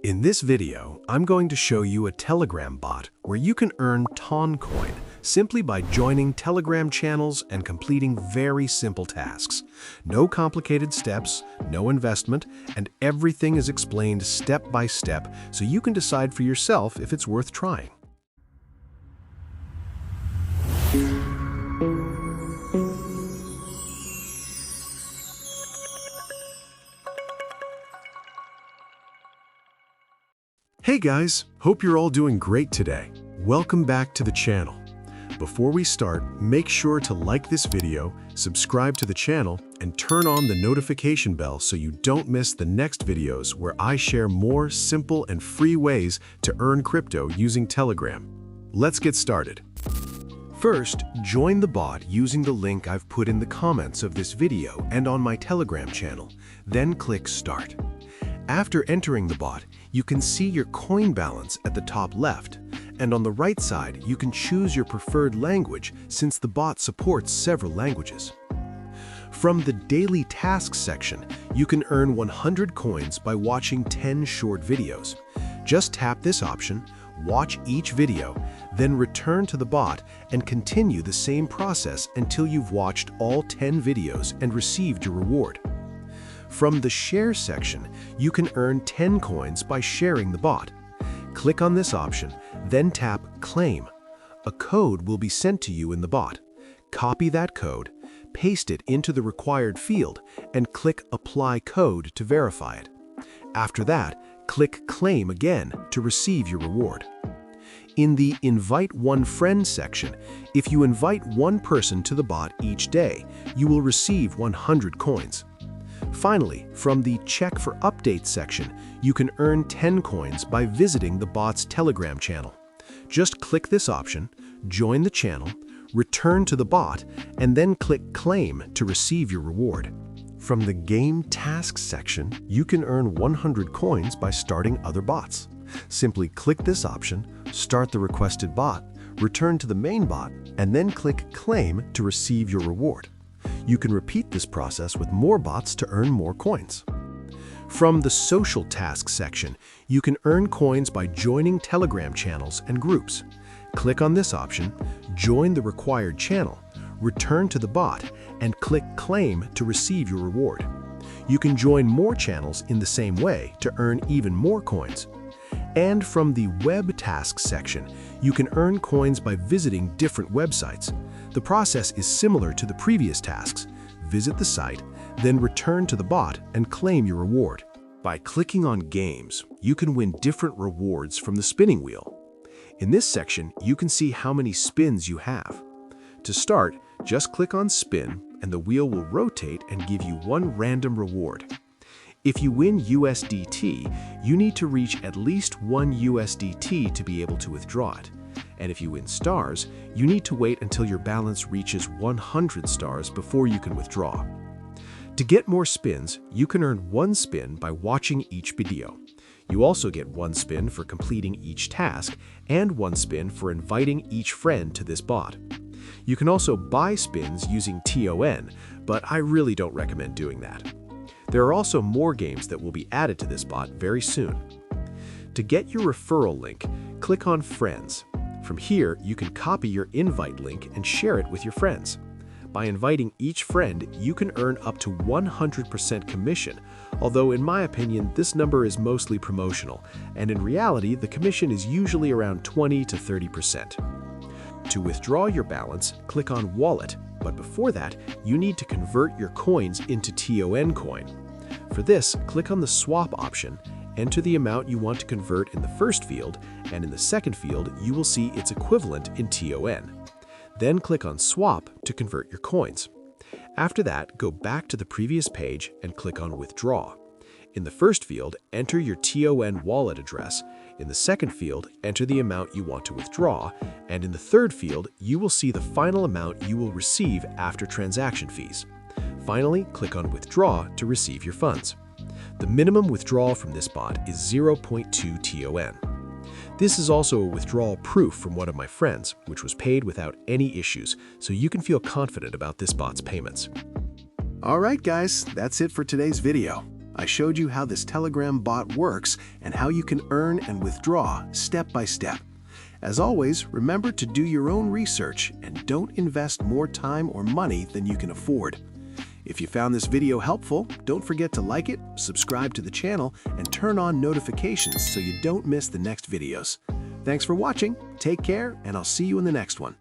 In this video, I'm going to show you a Telegram bot where you can earn Ton coin simply by joining Telegram channels and completing very simple tasks. No complicated steps, no investment, and everything is explained step by step so you can decide for yourself if it's worth trying. Hey guys, hope you're all doing great today. Welcome back to the channel. Before we start, make sure to like this video, subscribe to the channel, and turn on the notification bell so you don't miss the next videos where I share more simple and free ways to earn crypto using Telegram. Let's get started. First, join the bot using the link I've put in the comments of this video and on my Telegram channel. Then click Start. After entering the bot, you can see your coin balance at the top left, and on the right side, you can choose your preferred language since the bot supports several languages. From the Daily Tasks section, you can earn 100 coins by watching 10 short videos. Just tap this option, watch each video, then return to the bot and continue the same process until you've watched all 10 videos and received your reward. From the Share section, you can earn 10 coins by sharing the bot. Click on this option, then tap Claim. A code will be sent to you in the bot. Copy that code, paste it into the required field, and click Apply Code to verify it. After that, click Claim again to receive your reward. In the Invite One Friend section, if you invite one person to the bot each day, you will receive 100 coins. Finally, from the Check for Updates section, you can earn 10 coins by visiting the bot's Telegram channel. Just click this option, join the channel, return to the bot, and then click Claim to receive your reward. From the Game Tasks section, you can earn 100 coins by starting other bots. Simply click this option, start the requested bot, return to the main bot, and then click Claim to receive your reward. You can repeat this process with more bots to earn more coins. From the Social Tasks section, you can earn coins by joining Telegram channels and groups. Click on this option, join the required channel, return to the bot, and click Claim to receive your reward. You can join more channels in the same way to earn even more coins. And from the Web Tasks section, you can earn coins by visiting different websites. The process is similar to the previous tasks. Visit the site, then return to the bot and claim your reward. By clicking on Games, you can win different rewards from the spinning wheel. In this section, you can see how many spins you have. To start, just click on Spin and the wheel will rotate and give you one random reward. If you win USDT, you need to reach at least 1 USDT to be able to withdraw it. And if you win stars, you need to wait until your balance reaches 100 stars before you can withdraw. To get more spins, you can earn 1 spin by watching each video. You also get 1 spin for completing each task and 1 spin for inviting each friend to this bot. You can also buy spins using TON, but I really don't recommend doing that. There are also more games that will be added to this bot very soon. To get your referral link, click on Friends. From here, you can copy your invite link and share it with your friends. By inviting each friend, you can earn up to 100% commission, although in my opinion, this number is mostly promotional, and in reality, the commission is usually around 20 to 30%. To withdraw your balance, click on Wallet, but before that, you need to convert your coins into TON coin. For this, click on the Swap option, enter the amount you want to convert in the first field, and in the second field, you will see its equivalent in TON. Then click on Swap to convert your coins. After that, go back to the previous page and click on Withdraw. In the first field, enter your TON wallet address. In the second field, enter the amount you want to withdraw, and in the third field, you will see the final amount you will receive after transaction fees. Finally, click on Withdraw to receive your funds. The minimum withdrawal from this bot is 0.2 TON. This is also a withdrawal proof from one of my friends, which was paid without any issues, so you can feel confident about this bot's payments. Alright guys, that's it for today's video. I showed you how this Telegram bot works and how you can earn and withdraw step by step. As always, remember to do your own research and don't invest more time or money than you can afford. If you found this video helpful, don't forget to like it, subscribe to the channel, and turn on notifications so you don't miss the next videos. Thanks for watching, take care, and I'll see you in the next one.